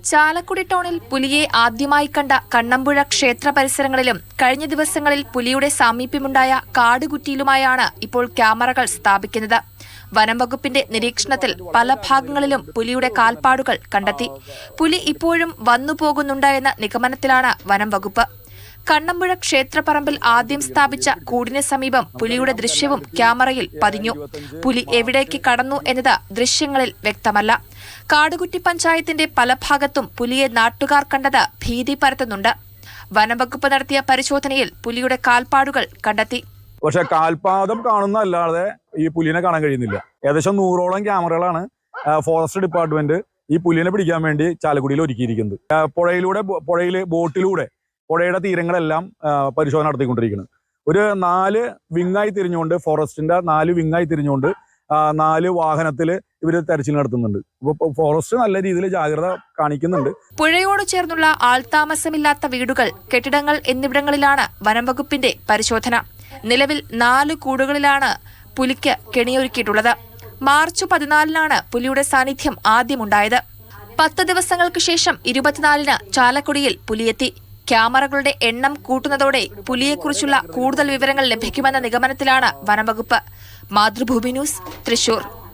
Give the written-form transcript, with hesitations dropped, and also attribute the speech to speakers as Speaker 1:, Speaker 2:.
Speaker 1: ചാലക്കുടി ടൗണിൽ പുലിയെ ആദ്യമായി കണ്ട കണ്ണമ്പുഴ ക്ഷേത്ര പരിസരങ്ങളിലും കഴിഞ്ഞ ദിവസങ്ങളിൽ പുലിയുടെ സാമീപ്യമുണ്ടായ കാടുകുറ്റിയിലുമായാണ് ഇപ്പോൾ ക്യാമറകൾ സ്ഥാപിക്കുന്നത്. വനംവകുപ്പിന്റെ നിരീക്ഷണത്തിൽ പല ഭാഗങ്ങളിലും പുലിയുടെ കാൽപ്പാടുകൾ കണ്ടെത്തി. പുലി ഇപ്പോഴും വന്നുപോകുന്നുണ്ട് എന്ന നിഗമനത്തിലാണ് വനംവകുപ്പ്. കണ്ണമ്പുഴ ക്ഷേത്രപ്പറമ്പിൽ ആദ്യം സ്ഥാപിച്ച കൂടിന് സമീപം പുലിയുടെ ദൃശ്യവും ക്യാമറയിൽ പതിഞ്ഞു. പുലി എവിടേക്ക് കടന്നു എന്നത് ദൃശ്യങ്ങളിൽ വ്യക്തമല്ല. കാടുകുറ്റി പഞ്ചായത്തിന്റെ പല ഭാഗത്തും പുലിയെ നാട്ടുകാർ കണ്ടത് ഭീതി പരത്തുന്നുണ്ട്. വനംവകുപ്പ് നടത്തിയ പരിശോധനയിൽ പുലിയുടെ കാൽപ്പാടുകൾ കണ്ടെത്തി.
Speaker 2: പക്ഷെ കാൽപാദം കാണുന്നതല്ലാതെ ഈ പുലിനെ കാണാൻ കഴിയുന്നില്ല. ഏകദേശം 100ഓളം ക്യാമറകളാണ് ഫോറസ്റ്റ് ഡിപ്പാർട്ട്മെന്റ് ഈ പുലിനെ പിടിക്കാൻ വേണ്ടി ചാലക്കുടിയിൽ ഒരുക്കിയിരിക്കുന്നത്. ബോട്ടിലൂടെ പുഴയുടെ തീരങ്ങളെല്ലാം പരിശോധന നടത്തിക്കൊണ്ടിരിക്കുന്നത്. ഒരു 4 വിങ്ങായി തിരിഞ്ഞുകൊണ്ട് ഫോറസ്റ്റിന്റെ 4 വിങ്ങായി തിരിഞ്ഞുകൊണ്ട് 4 വാഹനത്തിൽ ഇവർ തെരച്ചിൽ നടത്തുന്നുണ്ട്. ഫോറസ്റ്റ് നല്ല രീതിയിൽ ജാഗ്രത കാണിക്കുന്നുണ്ട്.
Speaker 1: പുഴയോട് ചേർന്നുള്ള ആൾതാമസമില്ലാത്ത വീടുകൾ, കെട്ടിടങ്ങൾ എന്നിവിടങ്ങളിലാണ് വനംവകുപ്പിന്റെ പരിശോധന. നിലവിൽ 4 കൂടുകളിലാണ് പുലിക്ക് കെണിയൊരുക്കിയിട്ടുള്ളത്. മാർച്ച് 14-നാണ് പുലിയുടെ സാന്നിധ്യം ആദ്യമുണ്ടായത്. 10 ദിവസങ്ങൾക്ക് ശേഷം 24-ന് ചാലക്കുടിയിൽ പുലിയെത്തി. ക്യാമറകളുടെ എണ്ണം കൂട്ടുന്നതോടെ പുലിയെക്കുറിച്ചുള്ള കൂടുതൽ വിവരങ്ങൾ ലഭിക്കുമെന്ന നിഗമനത്തിലാണ് വനംവകുപ്പ്. മാതൃഭൂമി ന്യൂസ്, തൃശൂർ.